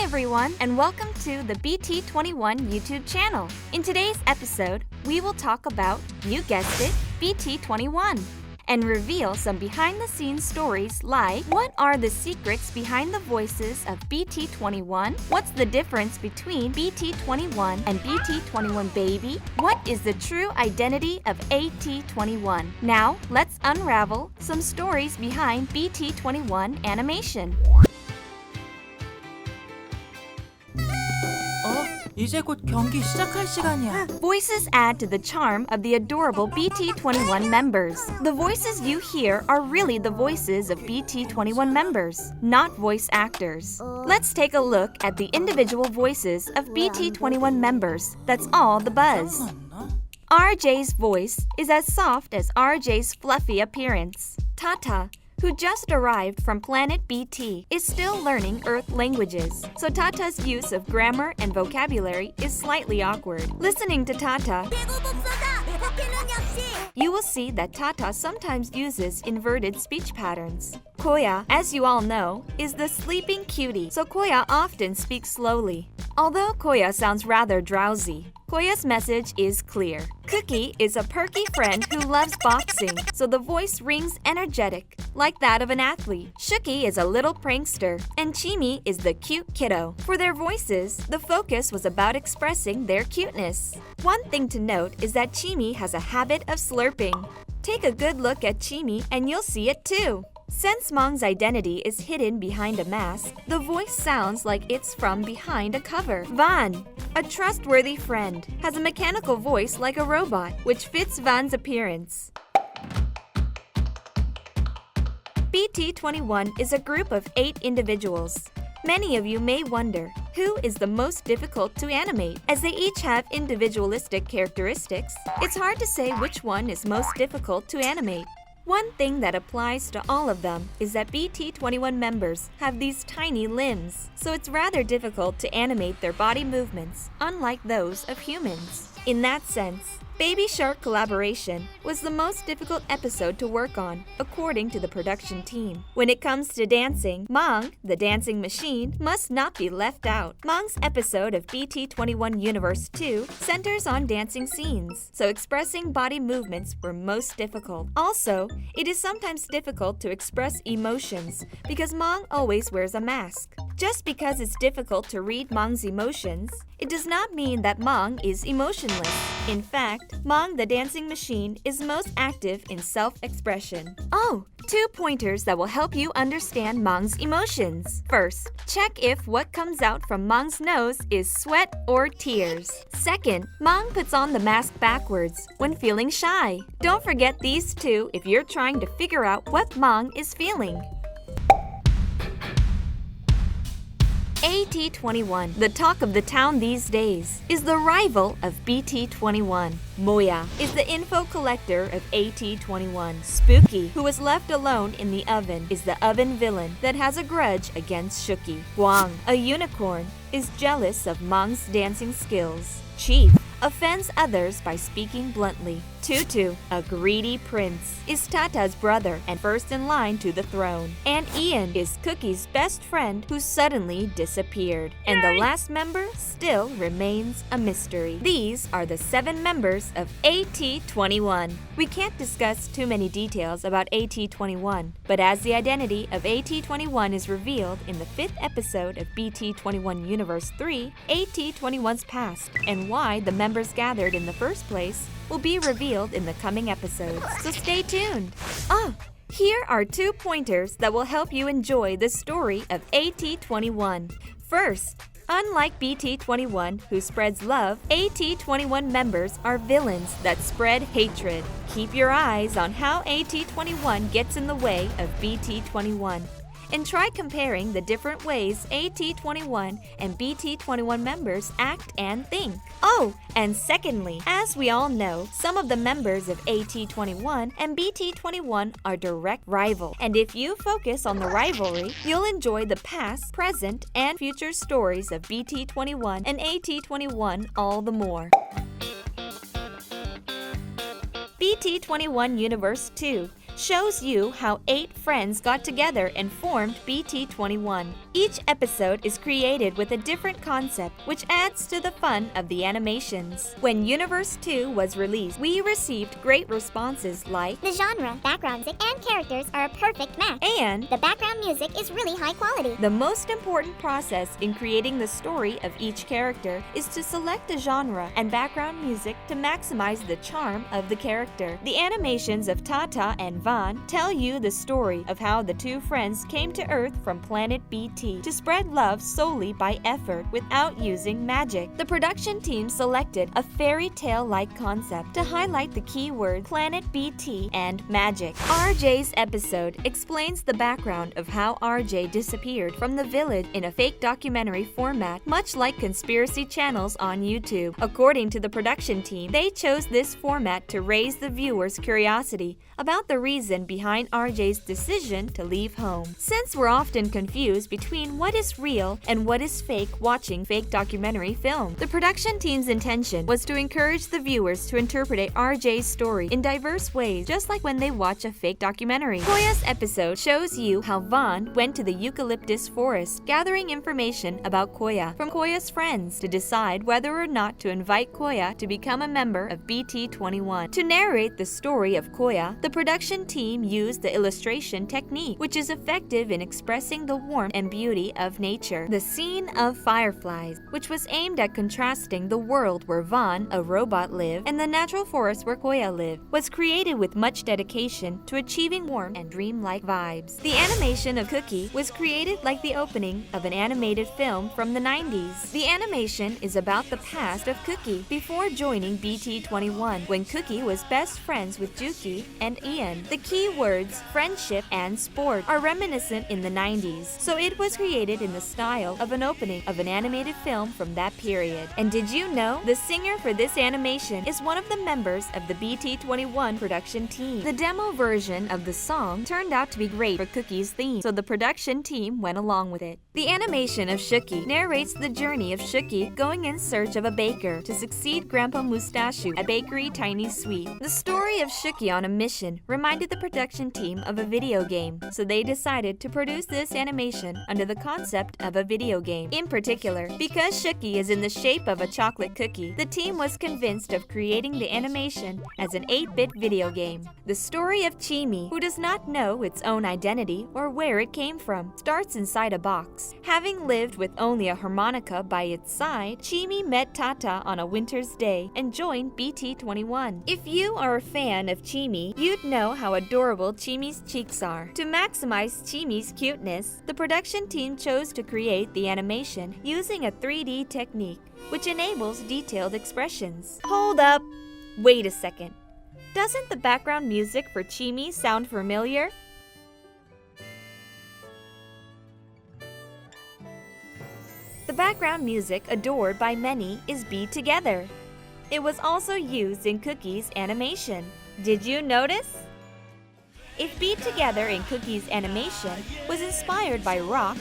everyone, and welcome to the BT21 YouTube channel. In today's episode, we will talk about, you guessed it, BT21, and reveal some behind-the-scenes stories like what are the secrets behind the voices of BT21? What's the difference between BT21 and BT21 Baby? What is the true identity of AT21? Now, let's unravel some stories behind BT21 animation. 이제 곧 경기 시작할 시간이야. Voices add to the charm of the adorable BT21 members. The voices you hear are really the voices of BT21 members, not voice actors. Let's take a look at the individual voices of BT21 members. That's all the buzz. RJ's voice is as soft as RJ's fluffy appearance. Tata, who just arrived from planet BT, is still learning Earth languages, so Tata's use of grammar and vocabulary is slightly awkward. Listening to Tata, you will see that Tata sometimes uses inverted speech patterns. Koya, as you all know, is the sleeping cutie, so Koya often speaks slowly. Although Koya sounds rather drowsy, Koya's message is clear. Cookie is a perky friend who loves boxing, so the voice rings energetic, like that of an athlete. Shooky is a little prankster, and Chimi is the cute kiddo. For their voices, the focus was about expressing their cuteness. One thing to note is that Chimi has a habit of slurping. Take a good look at Chimi and you'll see it too. Since Mong's identity is hidden behind a mask, the voice sounds like it's from behind a cover. Van, a trustworthy friend, has a mechanical voice like a robot, which fits Van's appearance. BT21 is a group of 8 individuals. Many of you may wonder, who is the most difficult to animate? As they each have individualistic characteristics, it's hard to say which one is most difficult to animate. One thing that applies to all of them is that BT21 members have these tiny limbs, so it's rather difficult to animate their body movements, unlike those of humans. In that sense, Baby Shark collaboration was the most difficult episode to work on, according to the production team. When it comes to dancing, Mong, the dancing machine, must not be left out. Mong's episode of BT21 Universe 2 centers on dancing scenes, so expressing body movements were most difficult. Also, it is sometimes difficult to express emotions because Mong always wears a mask. Just because it's difficult to read Mong's emotions, it does not mean that Mong is emotionless. In fact, Mong the dancing machine is most active in self-expression. Oh, 2 pointers that will help you understand Mong's emotions. First, check if what comes out from Mong's nose is sweat or tears. Second, Mong puts on the mask backwards when feeling shy. Don't forget these 2 if you're trying to figure out what Mong is feeling. AT21, the talk of the town these days, is the rival of BT21. Moya is the info collector of AT21. Spooky, who was left alone in the oven, is the oven villain that has a grudge against Shooky. Guang, a unicorn, is jealous of Mong's dancing skills. Chief offends others by speaking bluntly. Tutu, a greedy prince, is Tata's brother and first in line to the throne. And Ian is Cookie's best friend who suddenly disappeared. And the last member still remains a mystery. These are the 7 members of AT21. We can't discuss too many details about AT21, but as the identity of AT21 is revealed in the 5th episode of BT21 Universe 3, AT21's past and why the members gathered in the first place will be revealed in the coming episodes, so stay tuned. Here are 2 pointers that will help you enjoy the story of AT21. First, unlike BT21, who spreads love, AT21 members are villains that spread hatred. Keep your eyes on how AT21 gets in the way of BT21. And try comparing the different ways AT21 and BT21 members act and think. Oh, and secondly, as we all know, some of the members of AT21 and BT21 are direct rivals. And if you focus on the rivalry, you'll enjoy the past, present, and future stories of BT21 and AT21 all the more. BT21 Universe 2 shows you how 8 friends got together and formed BT21. Each episode is created with a different concept, which adds to the fun of the animations. When Universe 2 was released, we received great responses like, The genre, background music, and characters are a perfect match. and The background music is really high quality. the most important process in creating the story of each character is to select a genre and background music to maximize the charm of the character. The animations of Tata and Van tell you the story of how the 2 friends came to Earth from planet BT to spread love solely by effort without using magic. The production team selected a fairy tale-like concept to highlight the keyword planet BT and magic. RJ's episode explains the background of how RJ disappeared from the village in a fake documentary format, much like conspiracy channels on YouTube. According to the production team, they chose this format to raise the viewer's curiosity about the reason behind RJ's decision to leave home. Since we're often confused between what is real and what is fake watching fake documentary film, the production team's intention was to encourage the viewers to interpret RJ's story in diverse ways, just like when they watch a fake documentary. Koya's episode shows you how Van went to the eucalyptus forest, gathering information about Koya from Koya's friends to decide whether or not to invite Koya to become a member of BT21. To narrate the story of Koya, the production team used the illustration technique, which is effective in expressing the warmth and beauty of nature. The scene of fireflies, which was aimed at contrasting the world where Van, a robot, lived, and the natural forest where Koya lived, was created with much dedication to achieving warm and dreamlike vibes. The animation of Cookie was created like the opening of an animated film from the 90s. The animation is about the past of Cookie before joining BT21, when Cookie was best friends with Juki and Ian. The key words friendship and sport are reminiscent in the 90s, so it was created in the style of an opening of an animated film from that period. And did you know the singer for this animation is one of the members of the BT21 production team? The demo version of the song turned out to be great for Cookie's theme, so the production team went along with it. The animation of Shooky narrates the journey of Shooky going in search of a baker to succeed Grandpa Mustachu at Bakery Tiny Sweet. The story of Shooky on a mission reminded the production team of a video game, so they decided to produce this animation under the concept of a video game. In particular, because Shooky is in the shape of a chocolate cookie, the team was convinced of creating the animation as an 8-bit video game. The story of Chimi, who does not know its own identity or where it came from, starts inside a box. Having lived with only a harmonica by its side, Chimi met Tata on a winter's day and joined BT21. If you are a fan of Chimi, you'd know how adorable Chimi's cheeks are. To maximize Chimi's cuteness, the production team chose to create the animation using a 3D technique, which enables detailed expressions. Hold up! Wait a second. Doesn't the background music for Chimi sound familiar? The background music adored by many is Be Together. It was also used in Cookie's animation. Did you notice? If Be Together in Cookie's animation was inspired by rock,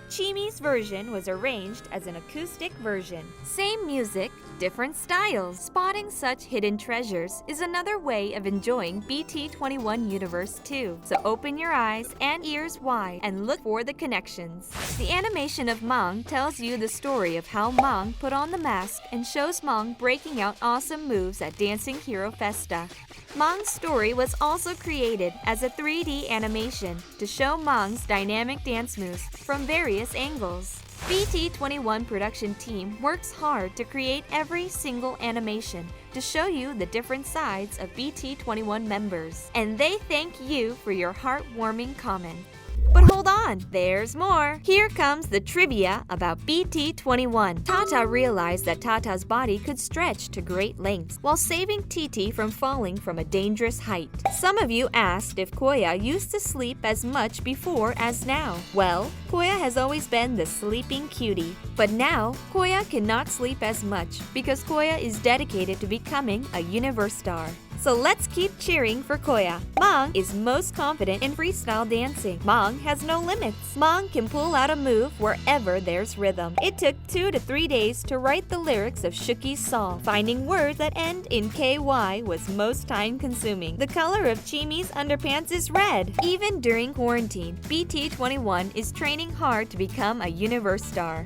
Chimi's version was arranged as an acoustic version. Same music, different styles. Spotting such hidden treasures is another way of enjoying BT21 Universe 2. So open your eyes and ears wide and look for the connections. The animation of Mang tells you the story of how Mang put on the mask and shows Mang breaking out awesome moves at Dancing Hero Festa. Mang's story was also created as a 3D animation to show Mang's dynamic dance moves from various angles. BT21 production team works hard to create every single animation to show you the different sides of BT21 members, and they thank you for your heartwarming comment. But hold on, there's more. Here comes the trivia about BT21. Tata realized that Tata's body could stretch to great lengths while saving Titi from falling from a dangerous height. Some of you asked if Koya used to sleep as much before as now. Well, Koya has always been the sleeping cutie. But now, Koya cannot sleep as much because Koya is dedicated to becoming a universe star. So let's keep cheering for Koya. Mong is most confident in freestyle dancing. Mong has no limits. Mong can pull out a move wherever there's rhythm. It took 2 to 3 days to write the lyrics of Shooky's song. Finding words that end in KY was most time-consuming. The color of Chimi's underpants is red. Even during quarantine, BT21 is training hard to become a universe star.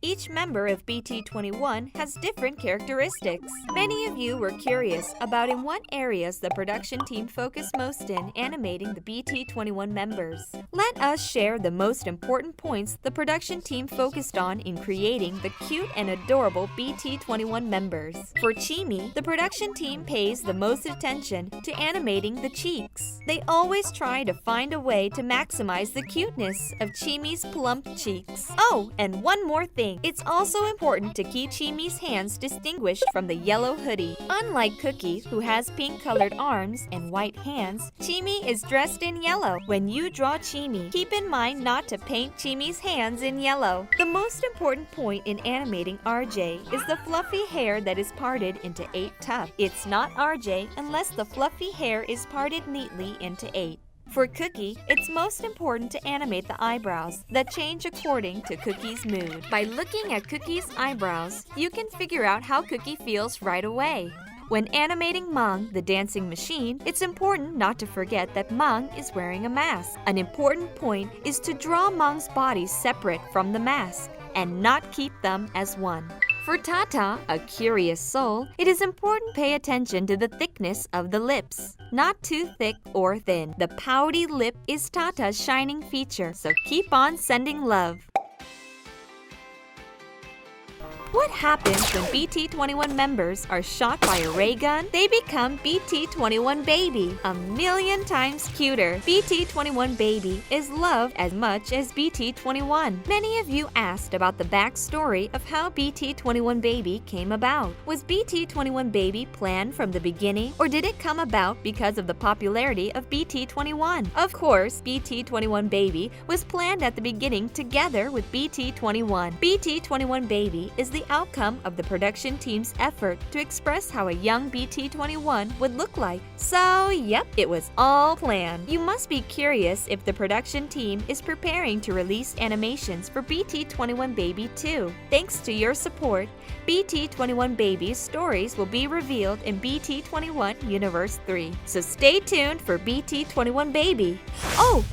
Each member of BT21 has different characteristics. Many of you were curious about in what areas the production team focused most in animating the BT21 members. Let us share the most important points the production team focused on in creating the cute and adorable BT21 members. For Chimi, the production team pays the most attention to animating the cheeks. They always try to find a way to maximize the cuteness of Chimi's plump cheeks. Oh, and one more thing. It's also important to keep Chimi's hands distinguished from the yellow hoodie. Unlike Cookie, who has pink-colored arms and white hands, Chimi is dressed in yellow. When you draw Chimi, keep in mind not to paint Chimi's hands in yellow. The most important point in animating RJ is the fluffy hair that is parted into 8 tufts. It's not RJ unless the fluffy hair is parted neatly into 8. For Cookie, it's most important to animate the eyebrows that change according to Cookie's mood. By looking at Cookie's eyebrows, you can figure out how Cookie feels right away. When animating Mong, the dancing machine, it's important not to forget that Mong is wearing a mask. An important point is to draw Mong's body separate from the mask and not keep them as one. For Tata, a curious soul, it is important to pay attention to the thickness of the lips. Not too thick or thin. The pouty lip is Tata's shining feature, so keep on sending love. What happens when BT21 members are shot by a ray gun? They become BT21 Baby, a million times cuter. BT21 Baby is loved as much as BT21. Many of you asked about the backstory of how BT21 Baby came about. Was BT21 Baby planned from the beginning, or did it come about because of the popularity of BT21? Of course, BT21 Baby was planned at the beginning together with BT21. BT21 Baby is the outcome of the production team's effort to express how a young BT21 would look like. So, yep, it was all planned. You must be curious if the production team is preparing to release animations for BT21 Baby 2. Thanks to your support, BT21 Baby's stories will be revealed in BT21 Universe 3. So stay tuned for BT21 Baby. Oh,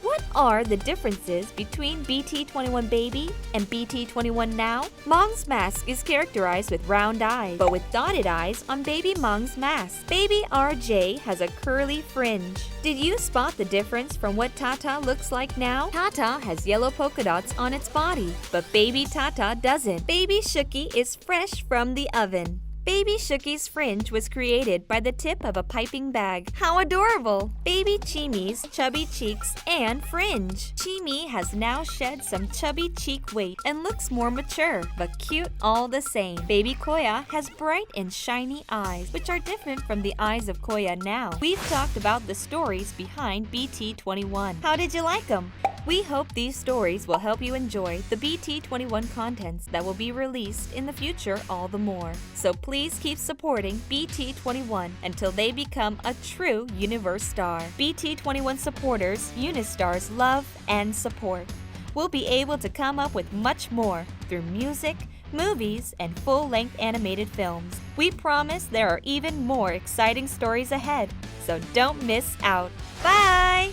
what are the differences between BT21 Baby and BT21 Now? Mong's mask is characterized with round eyes, but with dotted eyes on Baby Mong's mask. Baby RJ has a curly fringe. Did you spot the difference from what Tata looks like now? Tata has yellow polka dots on its body, but Baby Tata doesn't. Baby Shooky is fresh from the oven. Baby Shooky's fringe was created by the tip of a piping bag. How adorable! Baby Chimi's chubby cheeks and fringe. Chimi has now shed some chubby cheek weight and looks more mature, but cute all the same. Baby Koya has bright and shiny eyes, which are different from the eyes of Koya now. We've talked about the stories behind BT21. How did you like them? We hope these stories will help you enjoy the BT21 contents that will be released in the future all the more. So please keep supporting BT21 until they become a true universe star. BT21 supporters, Unistars love and support. We'll be able to come up with much more through music, movies, and full-length animated films. We promise there are even more exciting stories ahead, so don't miss out. Bye!